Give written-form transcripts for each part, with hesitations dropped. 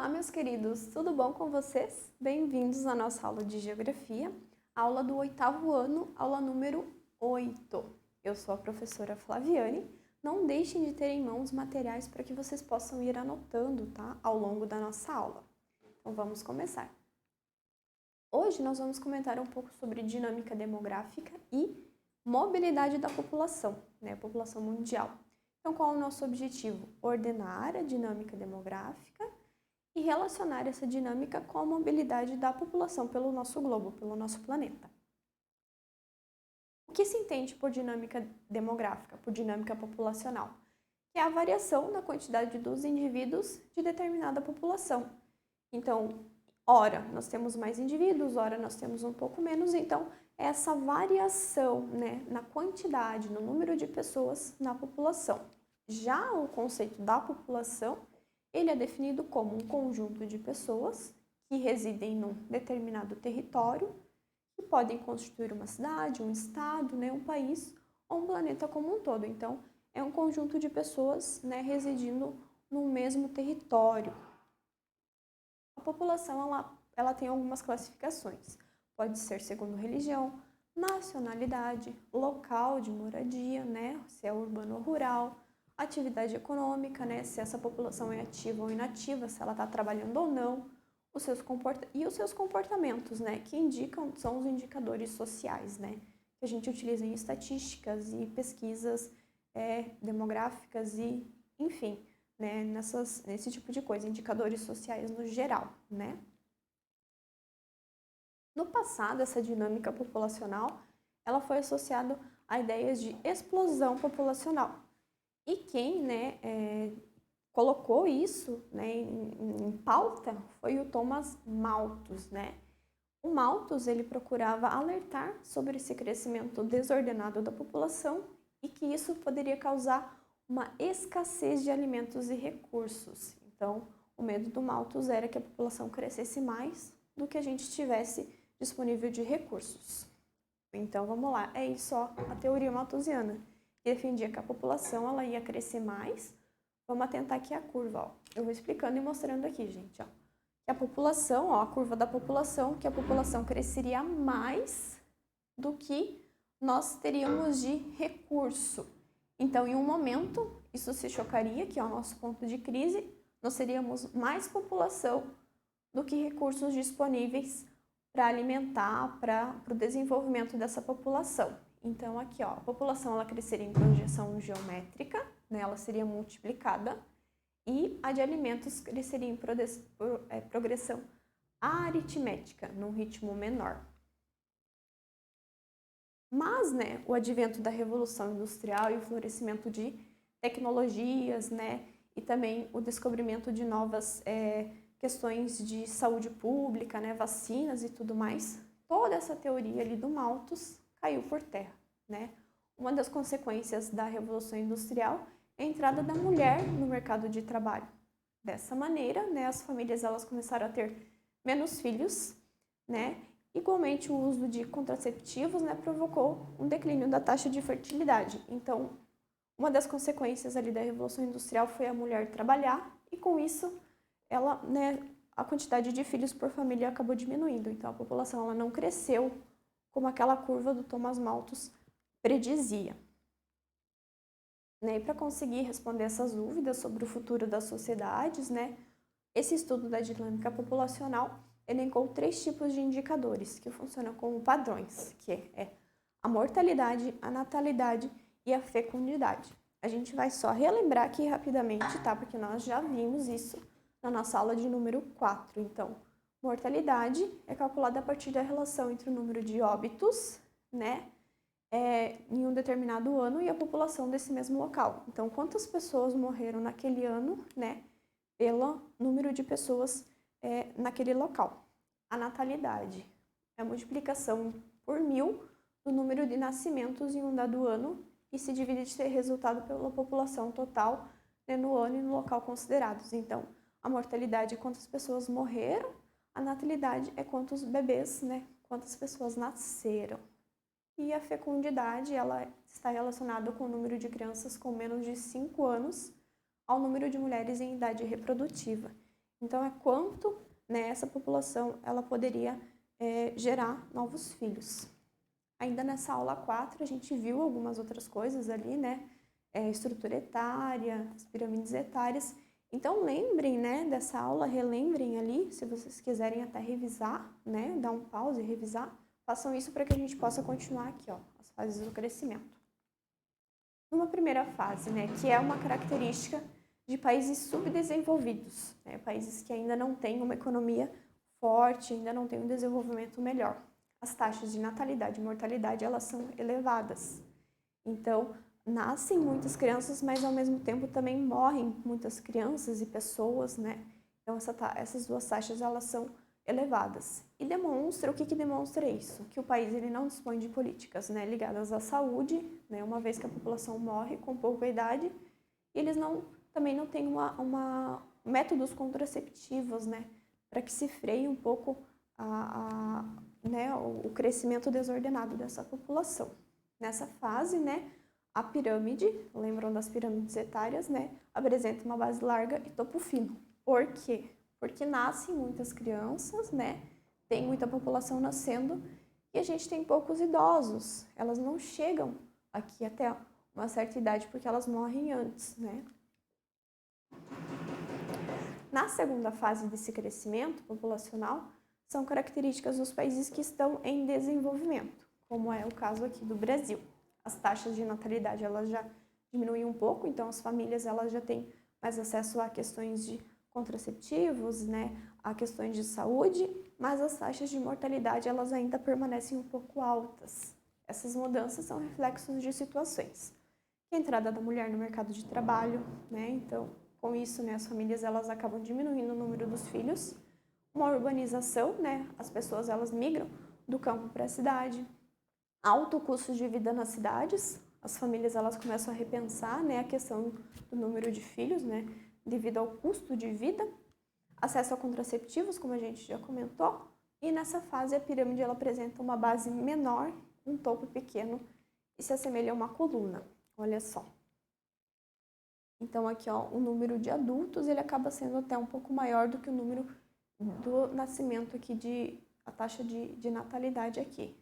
Olá, meus queridos, tudo bom com vocês? Bem-vindos à nossa aula de Geografia, aula do 8º ano, aula número 8. Eu sou a professora Flaviane. Não deixem de ter em mãos materiais para que vocês possam ir anotando, tá? Ao longo da nossa aula. Então, vamos começar. Hoje nós vamos comentar um pouco sobre dinâmica demográfica e mobilidade da população, né? População mundial. Então, qual é o nosso objetivo? Ordenar a dinâmica demográfica e relacionar essa dinâmica com a mobilidade da população pelo nosso globo, pelo nosso planeta. O que se entende por dinâmica demográfica, por dinâmica populacional? Que é a variação na quantidade dos indivíduos de determinada população. Então, ora nós temos mais indivíduos, ora nós temos um pouco menos, então essa variação, né, na quantidade, no número de pessoas na população. Já o conceito da população, ele é definido como um conjunto de pessoas que residem num determinado território, que podem constituir uma cidade, um estado, né, um país ou um planeta como um todo. Então, é um conjunto de pessoas, né, residindo no mesmo território. A população, ela tem algumas classificações. Pode ser segundo religião, nacionalidade, local de moradia, né, se é urbano ou rural, atividade econômica, né, se essa população é ativa ou inativa, se ela está trabalhando ou não, os seus comportamentos, né, que são os indicadores sociais, né, que a gente utiliza em estatísticas e pesquisas demográficas e, enfim, né, nesse tipo de coisa, indicadores sociais no geral, né. No passado, essa dinâmica populacional, ela foi associada a ideias de explosão populacional. E quem, né, colocou isso, né, em pauta foi o Thomas Malthus, né? O Malthus, ele procurava alertar sobre esse crescimento desordenado da população e que isso poderia causar uma escassez de alimentos e recursos. Então, o medo do Malthus era que a população crescesse mais do que a gente tivesse disponível de recursos. Então, vamos lá, é isso, ó, a teoria malthusiana, que defendia que a população ela ia crescer mais. Vamos atentar aqui a curva, ó. Eu vou explicando e mostrando aqui, gente, ó. Que a população, ó, a curva da população, que a população cresceria mais do que nós teríamos de recurso. Então, em um momento, isso se chocaria, que é o nosso ponto de crise, nós teríamos mais população do que recursos disponíveis para alimentar, para o desenvolvimento dessa população. Então, aqui, ó, a população ela cresceria em projeção geométrica, né, ela seria multiplicada, e a de alimentos cresceria em progressão aritmética, num ritmo menor. Mas, né, o advento da Revolução Industrial e o florescimento de tecnologias, né, e também o descobrimento de novas questões de saúde pública, né, vacinas e tudo mais, toda essa teoria ali do Malthus caiu por terra, né? Uma das consequências da Revolução Industrial é a entrada da mulher no mercado de trabalho. Dessa maneira, né, as famílias elas começaram a ter menos filhos, né? Igualmente, o uso de contraceptivos, né, provocou um declínio da taxa de fertilidade. Então, uma das consequências ali da Revolução Industrial foi a mulher trabalhar e, com isso, ela, né, a quantidade de filhos por família acabou diminuindo. Então, a população ela não cresceu como aquela curva do Thomas Malthus predizia. Né, e para conseguir responder essas dúvidas sobre o futuro das sociedades, né, esse estudo da dinâmica populacional elencou 3 tipos de indicadores que funcionam como padrões, que é a mortalidade, a natalidade e a fecundidade. A gente vai só relembrar aqui rapidamente, tá? Porque nós já vimos isso na nossa aula de número 4. Então, mortalidade é calculada a partir da relação entre o número de óbitos, né, em um determinado ano e a população desse mesmo local. Então, quantas pessoas morreram naquele ano, né, pelo número de pessoas naquele local. A natalidade é a multiplicação por 1000 do número de nascimentos em um dado ano e se divide de ser resultado pela população total, né, no ano e no local considerados. Então, a mortalidade é quantas pessoas morreram, a natalidade é quantos bebês, né, quantas pessoas nasceram. E a fecundidade, ela está relacionada com o número de crianças com menos de 5 anos ao número de mulheres em idade reprodutiva. Então, é quanto, né, essa população ela poderia gerar novos filhos. Ainda nessa aula 4, a gente viu algumas outras coisas ali, né? Estrutura etária, as pirâmides etárias. Então, lembrem, né, dessa aula, relembrem ali, se vocês quiserem até revisar, né, dar um pause e revisar, façam isso para que a gente possa continuar aqui, ó, as fases do crescimento. Numa primeira fase, né, que é uma característica de países subdesenvolvidos, né, países que ainda não têm uma economia forte, ainda não têm um desenvolvimento melhor. As taxas de natalidade e mortalidade, elas são elevadas. Então, nascem muitas crianças, mas ao mesmo tempo também morrem muitas crianças e pessoas, né? Então, essas duas taxas, elas são elevadas. E demonstra, o que demonstra isso? Que o país ele não dispõe de políticas, né, ligadas à saúde, né, uma vez que a população morre com pouca idade, e eles também não têm métodos contraceptivos, né, para que se freie um pouco né, o crescimento desordenado dessa população. Nessa fase, né, a pirâmide, lembram das pirâmides etárias, né, apresenta uma base larga e topo fino. Por quê? Porque nascem muitas crianças, né, tem muita população nascendo e a gente tem poucos idosos. Elas não chegam aqui até uma certa idade porque elas morrem antes, né. Na segunda fase desse crescimento populacional, são características dos países que estão em desenvolvimento, como é o caso aqui do Brasil. As taxas de natalidade elas já diminuem um pouco, então as famílias elas já têm mais acesso a questões de contraceptivos, né, a questões de saúde, mas as taxas de mortalidade elas ainda permanecem um pouco altas. Essas mudanças são reflexos de situações. A entrada da mulher no mercado de trabalho, né, então com isso, né, as famílias elas acabam diminuindo o número dos filhos. Uma urbanização, né, as pessoas elas migram do campo para a cidade. Alto custo de vida nas cidades, as famílias elas começam a repensar, né, a questão do número de filhos, né, devido ao custo de vida. Acesso a contraceptivos, como a gente já comentou. E nessa fase a pirâmide ela apresenta uma base menor, um topo pequeno e se assemelha a uma coluna. Olha só. Então, aqui, ó, o número de adultos, ele acaba sendo até um pouco maior do que o número do nascimento aqui, a taxa de natalidade aqui.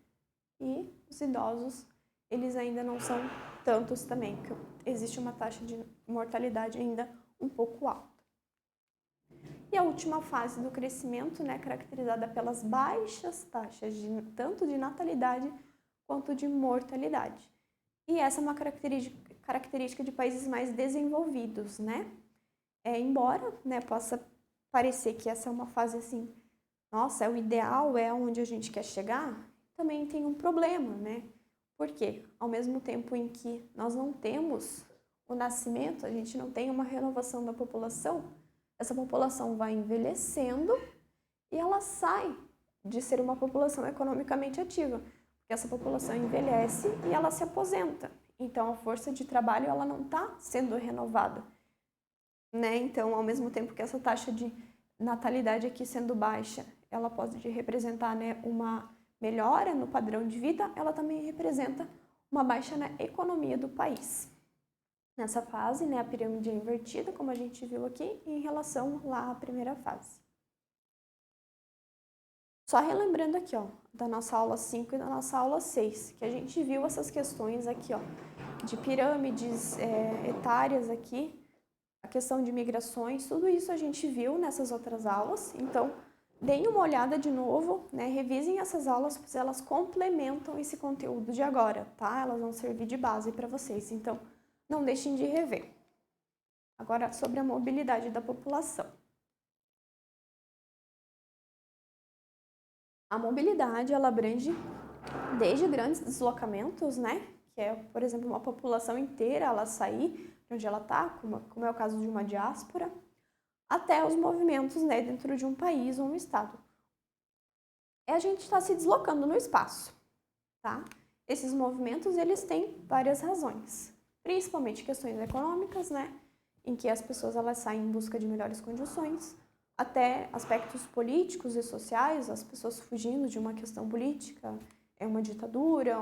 E os idosos, eles ainda não são tantos também, porque existe uma taxa de mortalidade ainda um pouco alta. E a última fase do crescimento, né, caracterizada pelas baixas taxas tanto de natalidade quanto de mortalidade. E essa é uma característica de países mais desenvolvidos, né? Embora, né, possa parecer que essa é uma fase assim, nossa, é o ideal, é onde a gente quer chegar, também tem um problema, né? Porque ao mesmo tempo em que nós não temos o nascimento, a gente não tem uma renovação da população, essa população vai envelhecendo e ela sai de ser uma população economicamente ativa. Porque essa população envelhece e ela se aposenta. Então, a força de trabalho ela não está sendo renovada. Né? Então, ao mesmo tempo que essa taxa de natalidade aqui sendo baixa, ela pode representar, né, uma melhora no padrão de vida, ela também representa uma baixa na economia do país. Nessa fase, né, a pirâmide é invertida, como a gente viu aqui, em relação lá à primeira fase. Só relembrando aqui, ó, da nossa aula 5 e da nossa aula 6, que a gente viu essas questões aqui, ó, de pirâmides etárias aqui, a questão de migrações, tudo isso a gente viu nessas outras aulas. Então, deem uma olhada de novo, né, revisem essas aulas, pois elas complementam esse conteúdo de agora, tá? Elas vão servir de base para vocês, então não deixem de rever. Agora, sobre a mobilidade da população. A mobilidade, ela abrange desde grandes deslocamentos, né? Que é, por exemplo, uma população inteira, ela sair de onde ela está, como é o caso de uma diáspora, até os movimentos, né, dentro de um país ou um estado. A gente está se deslocando no espaço, tá? Esses movimentos, eles têm várias razões, principalmente questões econômicas, né? Em que as pessoas elas saem em busca de melhores condições, até aspectos políticos e sociais, as pessoas fugindo de uma questão política, uma ditadura,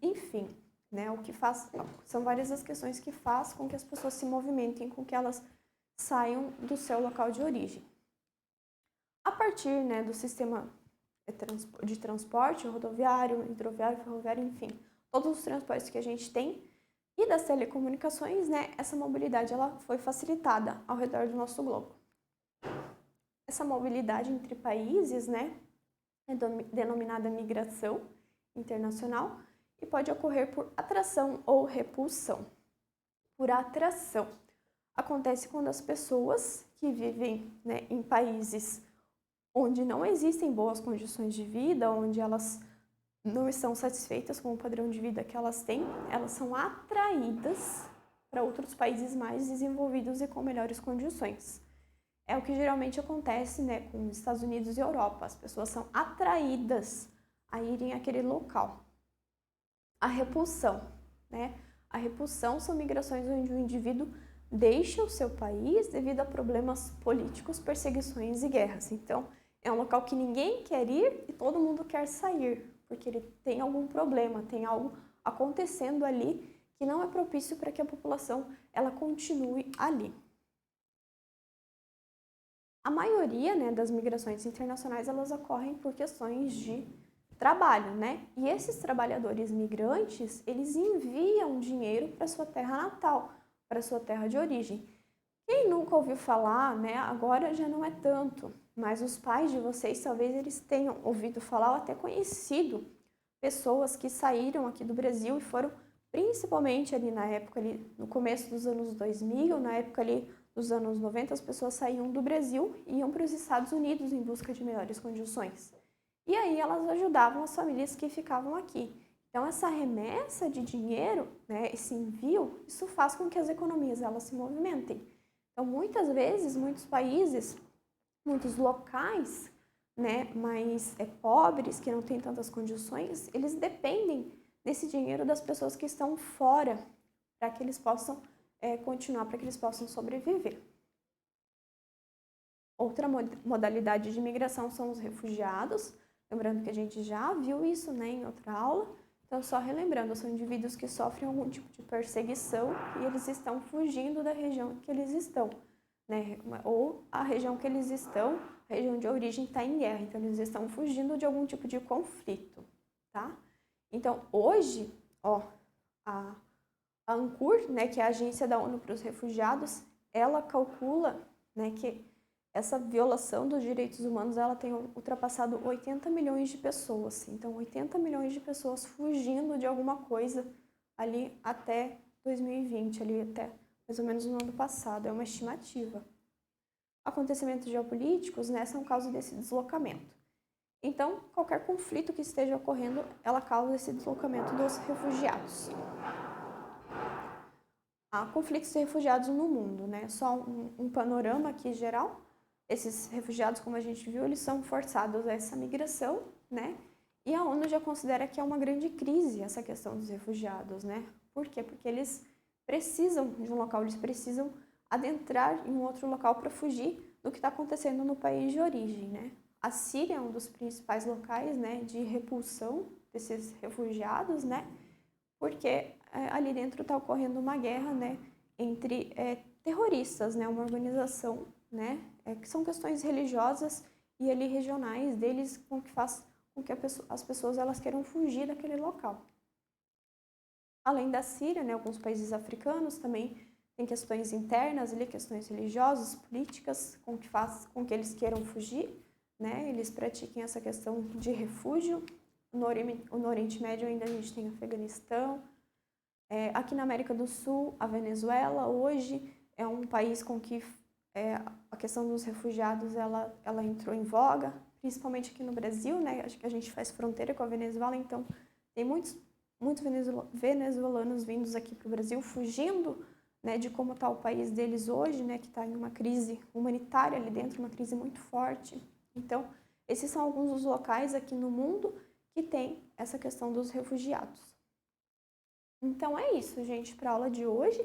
enfim, né? O que faz, são várias as questões que faz com que as pessoas se movimentem, com que elas saiam do seu local de origem. partir, né, do sistema de transporte rodoviário, hidroviário, ferroviário, enfim, todos os transportes que a gente tem e das telecomunicações, né, essa mobilidade ela foi facilitada ao redor do nosso globo. Essa mobilidade entre países, né, é denominada migração internacional e pode ocorrer por atração ou repulsão. Por atração, acontece quando as pessoas que vivem, né, em países onde não existem boas condições de vida, onde elas não estão satisfeitas com o padrão de vida que elas têm, elas são atraídas para outros países mais desenvolvidos e com melhores condições. É o que geralmente acontece, né, com os Estados Unidos e Europa. As pessoas são atraídas a irem àquele local. A repulsão, né? A repulsão são migrações onde o indivíduo deixa o seu país devido a problemas políticos, perseguições e guerras. Então, é um local que ninguém quer ir e todo mundo quer sair, porque ele tem algum problema, tem algo acontecendo ali que não é propício para que a população ela continue ali. A maioria, né, das migrações internacionais elas ocorrem por questões de trabalho, né? E esses trabalhadores migrantes, eles enviam dinheiro para sua terra natal, para sua terra de origem. Quem nunca ouviu falar, né, agora já não é tanto, mas os pais de vocês talvez eles tenham ouvido falar ou até conhecido pessoas que saíram aqui do Brasil e foram principalmente ali na época, ali, no começo dos anos 2000, na época ali dos anos 90, as pessoas saíam do Brasil e iam para os Estados Unidos em busca de melhores condições. E aí elas ajudavam as famílias que ficavam aqui. Então essa remessa de dinheiro, né, esse envio, isso faz com que as economias elas se movimentem. Então muitas vezes, muitos países, muitos locais, né, mais pobres, que não têm tantas condições, eles dependem desse dinheiro das pessoas que estão fora, para que eles possam continuar, para que eles possam sobreviver. Outra modalidade de imigração são os refugiados, lembrando que a gente já viu isso, né, em outra aula, então só relembrando, são indivíduos que sofrem algum tipo de perseguição e eles estão fugindo da região que eles estão, né, ou a região que eles estão, a região de origem está em guerra, então eles estão fugindo de algum tipo de conflito, tá? Então hoje, ó, a ANCUR, né, que é a Agência da ONU para os Refugiados, ela calcula, né, que essa violação dos direitos humanos ela tem ultrapassado 80 milhões de pessoas. Então, 80 milhões de pessoas fugindo de alguma coisa ali até 2020, ali até mais ou menos no ano passado. É uma estimativa. Acontecimentos geopolíticos, né, são causa desse deslocamento. Então, qualquer conflito que esteja ocorrendo, ela causa esse deslocamento dos refugiados. Há conflitos de refugiados no mundo, né? Só um panorama aqui geral. Esses refugiados, como a gente viu, eles são forçados a essa migração, né? E a ONU já considera que é uma grande crise essa questão dos refugiados, né? Por quê? Porque eles precisam de um local, eles precisam adentrar em um outro local para fugir do que está acontecendo no país de origem, né? A Síria é um dos principais locais, né, de repulsão desses refugiados, né? Porque ali dentro está ocorrendo uma guerra, né, entre terroristas, né, uma organização, né, que são questões religiosas e ali regionais deles, com que faz com que as pessoas elas queiram fugir daquele local. Além da Síria, né, alguns países africanos também têm questões internas ali, questões religiosas, políticas, com que faz com que eles queiram fugir, né, eles pratiquem essa questão de refúgio. No Oriente Médio ainda a gente tem o Afeganistão. Aqui na América do Sul, a Venezuela hoje é um país com que a questão dos refugiados ela entrou em voga, principalmente aqui no Brasil, né? Acho que a gente faz fronteira com a Venezuela, então tem muitos venezuelanos vindos aqui para o Brasil, fugindo, né, de como está o país deles hoje, né, que está em uma crise humanitária ali dentro, uma crise muito forte. Então, esses são alguns dos locais aqui no mundo que tem essa questão dos refugiados. Então é isso, gente, para a aula de hoje.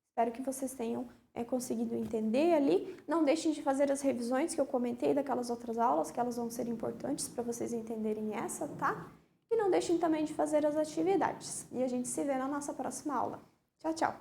Espero que vocês tenham conseguido entender ali. Não deixem de fazer as revisões que eu comentei daquelas outras aulas, que elas vão ser importantes para vocês entenderem essa, tá? E não deixem também de fazer as atividades. E a gente se vê na nossa próxima aula. Tchau, tchau!